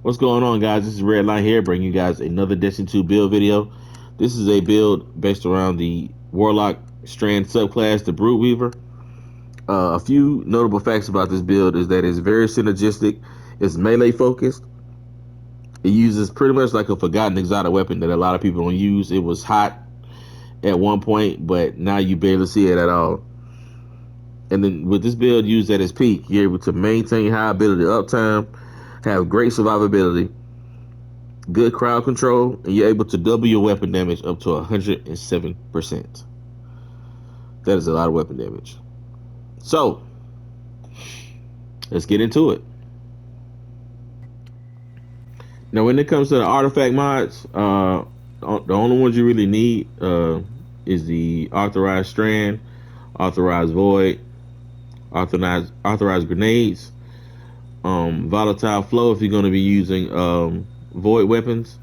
What's going on, guys? This is Redline here, bringing you guys another Destiny 2 build video. This is a build based around the Warlock Strand subclass, the Brood Weaver. A few notable facts about this build is that it's very synergistic, it's melee focused. It uses pretty much like a forgotten exotic weapon that a lot of people don't use. It was hot at one point, but now you barely see it at all. And then with this build used at its peak, you're able to maintain high ability uptime, have great survivability, good crowd control, and you're able to double your weapon damage up to 107%. That is a lot of weapon damage. So, let's get into it. Now, when it comes to the artifact mods, the only ones you really need is the authorized strand, authorized void, authorized grenades, volatile flow if you're going to be using void weapons.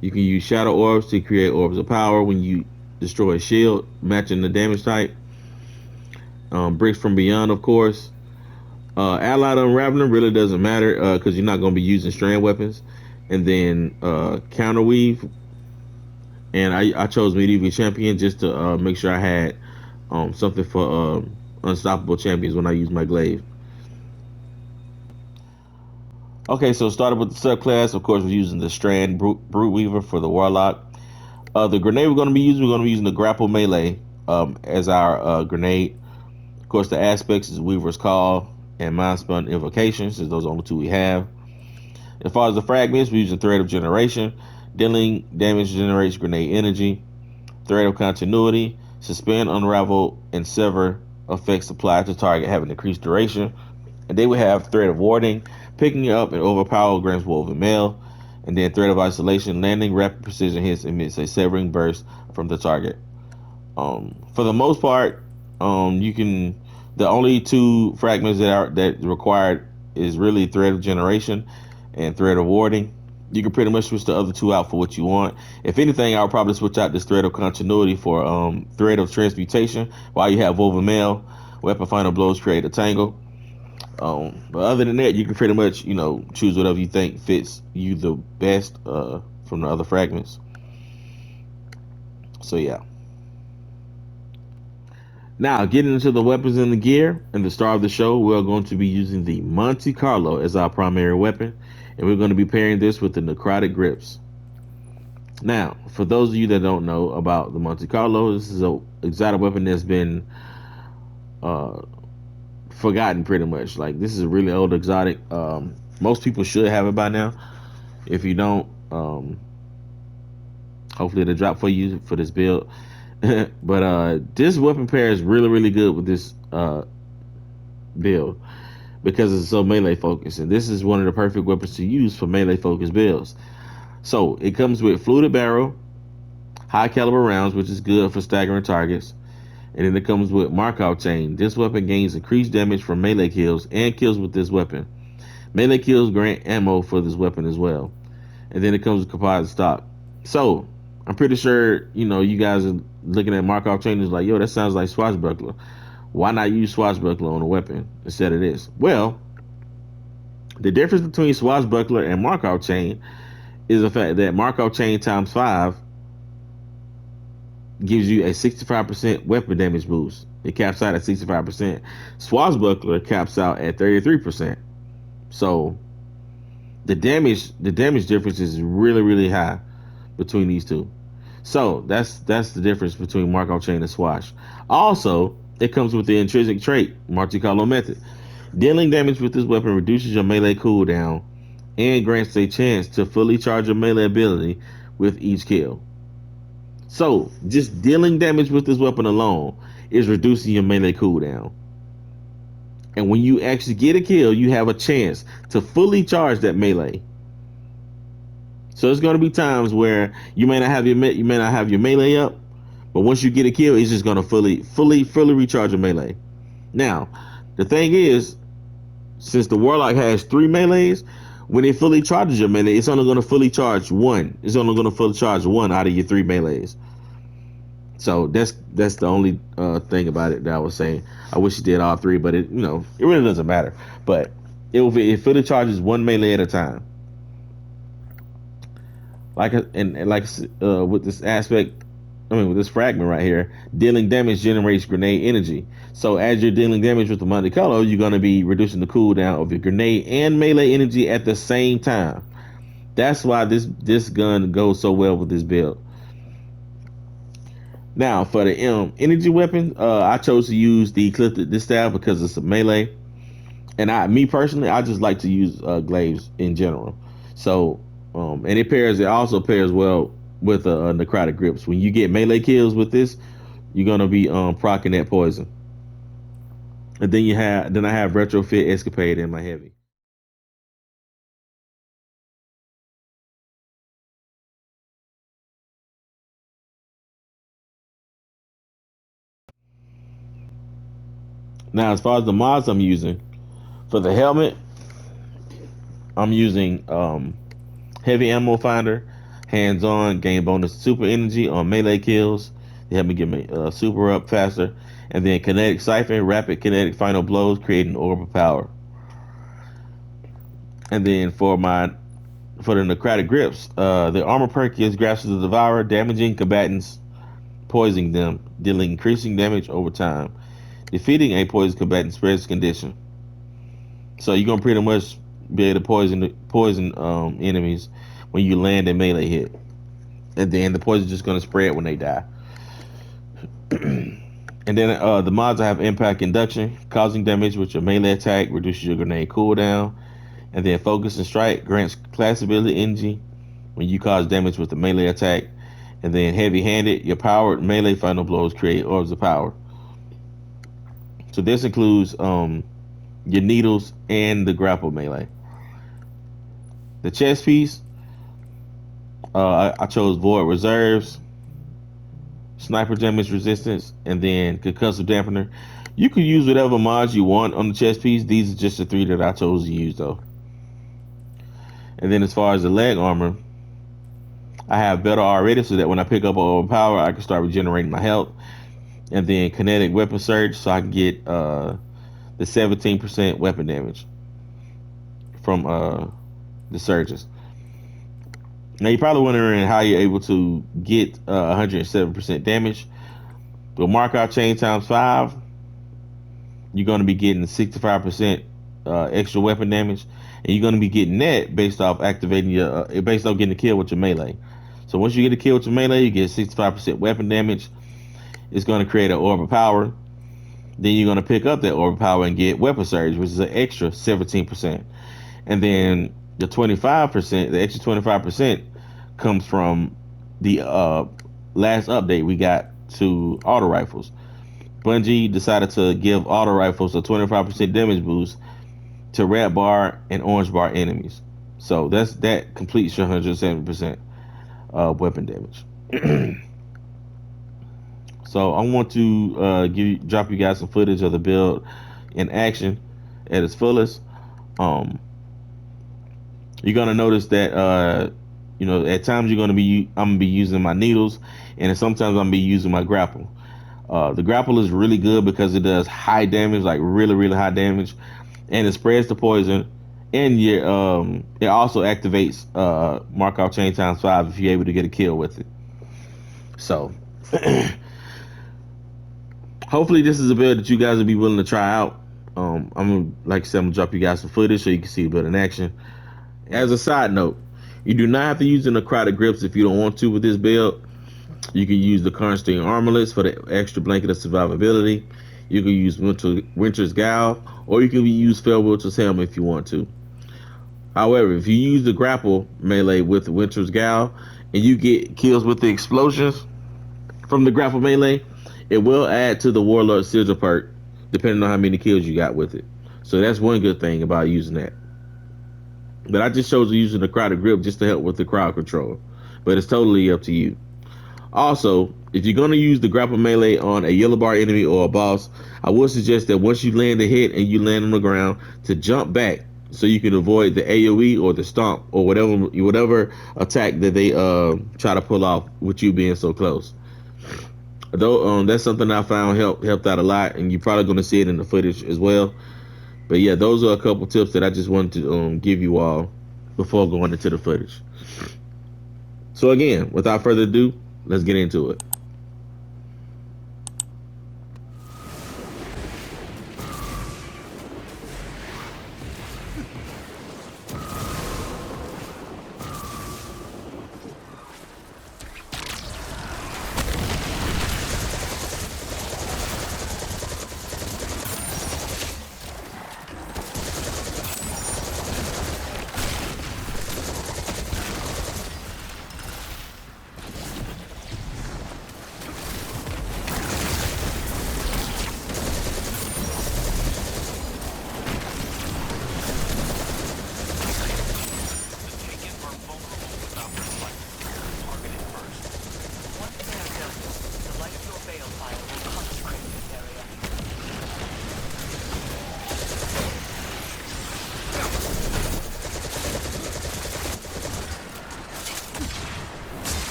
You can use shadow orbs to create orbs of power when you destroy a shield, matching the damage type. Bricks from beyond, of course. Allied Unraveling really doesn't matter because you're not going to be using strand weapons. And then counter weave. And I chose medieval champion just to make sure I had something for unstoppable champions when I use my glaive. Okay, so started with the subclass. Of course, we're using the Strand Brood Weaver for the Warlock. The grenade we're going to be using the grapple melee as our grenade. Of course, the aspects is Weaver's Call and Mind Spun Invocation, since those are the only two we have. As far as the fragments, we're using Thread of Generation. Dealing damage generates grenade energy. Thread of Continuity. Suspend, unravel, and sever effects applied to target having increased duration. And then we have Thread of Warding. Picking up and overpower grants woven mail. And then Thread of Isolation. Landing rapid precision hits emits a severing burst from the target. For the most part, you can. The only two fragments that required is really Thread of Generation and Thread of Warding. You can pretty much switch the other two out for what you want. If anything, I'll probably switch out this Thread of Continuity for Thread of Transmutation. While you have woven mail, weapon final blows create a tangle. But other than that, you can pretty much choose whatever you think fits you the best from the other fragments. So yeah. Now, getting into the weapons and the gear, and the star of the show, we're going to be using the Monte Carlo as our primary weapon, and we're going to be pairing this with the Necrotic Grips. Now, for those of you that don't know about the Monte Carlo, this is an exotic weapon that's been forgotten pretty much. Like, this is a really old exotic. Most people should have it by now. If you don't, hopefully it'll drop for you for this build. But this weapon pair is really, really good with this build because it's so melee focused, and this is one of the perfect weapons to use for melee focused builds. So it comes with fluted barrel, high caliber rounds, which is good for staggering targets, and then it comes with Markov chain. This weapon gains increased damage from melee kills and kills with this weapon. Melee kills grant ammo for this weapon as well, and then it comes with composite stock. So I'm pretty sure you guys are looking at Markov chain is like, yo, that sounds like swashbuckler. Why not use swashbuckler on a weapon instead of this? Well, the difference between swashbuckler and Markov chain is the fact that Markov chain times 5 gives you a 65% weapon damage boost. It caps out at 65%. Swashbuckler caps out at 33%. So the damage difference is really, really high between these two. So that's the difference between Markov chain and Swash. Also, it comes with the intrinsic trait, Monte Carlo method. Dealing damage with this weapon reduces your melee cooldown and grants a chance to fully charge your melee ability with each kill. So, just dealing damage with this weapon alone is reducing your melee cooldown. And when you actually get a kill, you have a chance to fully charge that melee. So there's going to be times where you may not have your melee up, but once you get a kill, it's just going to fully recharge your melee. Now, the thing is, since the Warlock has 3 melees, when it fully charges your melee, it's only going to fully charge 1. It's only going to fully charge 1 out of your 3 melees. So that's the only thing about it that I was saying. I wish it did all 3, but it really doesn't matter. But it fully charges 1 melee at a time. With this aspect, I mean with this fragment right here, dealing damage generates grenade energy. So as you're dealing damage with the Monte Carlo, you're going to be reducing the cooldown of your grenade and melee energy at the same time. That's why this gun goes so well with this build. Now for the energy weapon, I chose to use the Ecliptic Distaff because it's a melee, and me personally, I just like to use glaives in general. So, and it also pairs well with necrotic grips. When you get melee kills with this, you're gonna be procking that poison. And then I have retrofit escapade in my heavy. Now, as far as the mods I'm using for the helmet, I'm using heavy ammo finder, hands on, gain bonus super energy on melee kills. They help me get my super up faster. And then kinetic siphon, rapid kinetic final blows, creating orb of power. And then for the necrotic grips, the armor perk is Grasp of the Devourer, damaging combatants, poisoning them, dealing increasing damage over time. Defeating a poison combatant spreads condition. So you're gonna pretty much be able to poison enemies when you land a melee hit, and then the poison is just gonna spread when they die. And then the mods have impact induction, causing damage with your melee attack, reduces your grenade cooldown, and then focus and strike grants class ability energy when you cause damage with the melee attack. And then heavy handed, your powered melee final blows create orbs of power. So this includes your needles and the grapple melee. The chest piece, I chose void reserves, sniper damage resistance, and then concussive dampener. You can use whatever mods you want on the chest piece. These are just the three that I chose to use though. And then as far as the leg armor, I have better already so that when I pick up overpower, I can start regenerating my health. And then kinetic weapon surge so I can get the 17% weapon damage from the surges. Now you're probably wondering how you're able to get 107% damage. With markout chain times 5, you're going to be getting 65% extra weapon damage, and you're going to be getting that based off getting a kill with your melee. So once you get a kill with your melee, you get 65% weapon damage. It's going to create an orb of power. Then you're going to pick up that orb of power and get weapon surge, which is an extra 17%. And then the extra 25% comes from the last update we got to auto rifles. Bungie decided to give auto rifles a 25% damage boost to red bar and orange bar enemies. So that completes your 107% weapon damage. So I want to drop you guys some footage of the build in action at its fullest. Um, you're gonna notice that at times I'm gonna be using my needles, and sometimes I'm gonna be using my grapple. The grapple is really good because it does high damage, like really really high damage, and it spreads the poison. And it also activates markout chain times 5 if you're able to get a kill with it. So hopefully this is a build that you guys will be willing to try out. I'm gonna, like I said, I'm gonna drop you guys some footage so you can see the build in action. As a side note, you do not have to use the necrotic grips if you don't want to with this build. You can use the Karnstein armorlets for the extra blanket of survivability. You can use Winter's Gown, or you can use Fellwilter's Helmet if you want to. However, if you use the grapple melee with Winter's Gown and you get kills with the explosions from the grapple melee, it will add to the Warlord Sigil perk depending on how many kills you got with it. So that's one good thing about using that. But I just chose to use the necrotic grip just to help with the crowd control. But it's totally up to you. Also, if you're going to use the grapple melee on a yellow bar enemy or a boss, I would suggest that once you land a hit and you land on the ground, to jump back so you can avoid the AoE or the stomp or whatever attack that they try to pull off with you being so close. Though that's something I found helped out a lot, and you're probably going to see it in the footage as well. But yeah, those are a couple tips that I just wanted to give you all before going into the footage. So again, without further ado, let's get into it.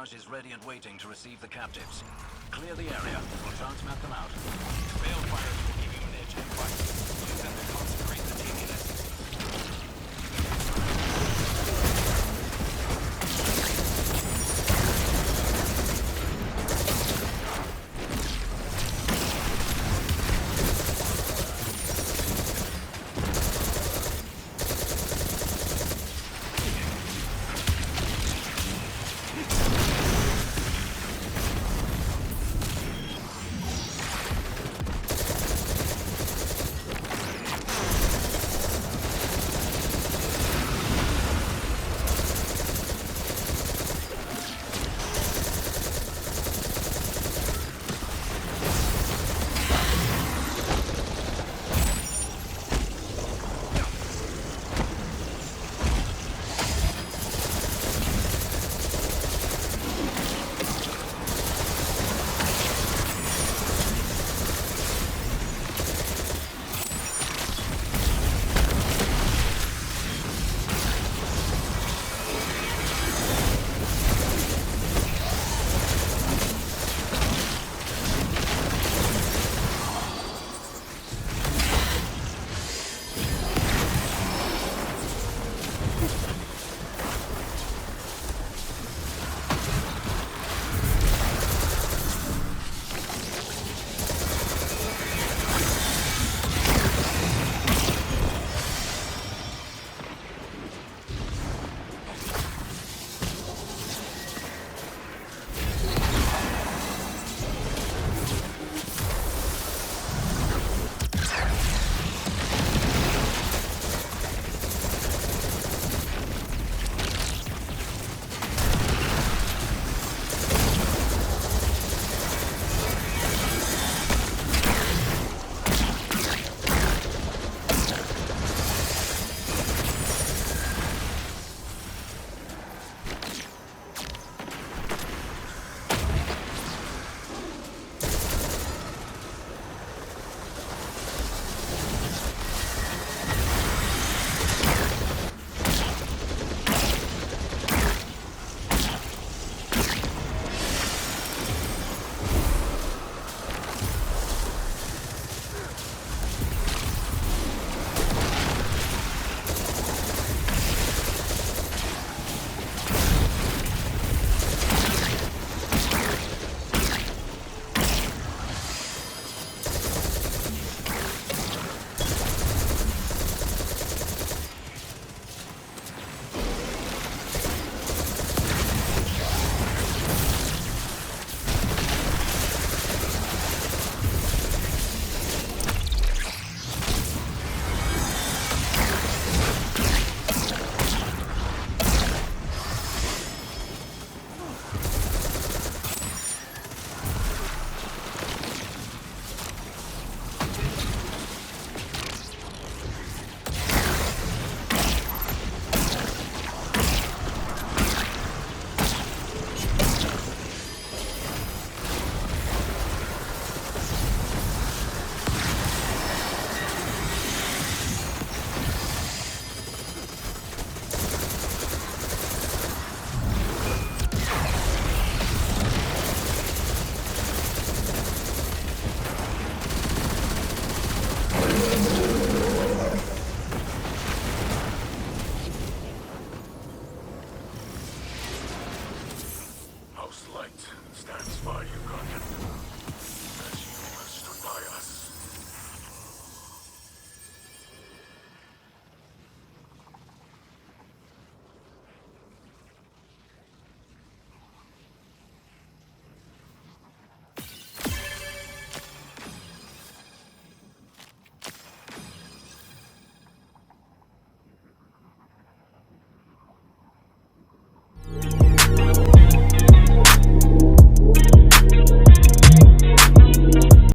barrage is ready and waiting to receive the captives. Clear the area. We'll transmat them out. Balefires will give you an edge in fight. Use them to concentrate the teaminess.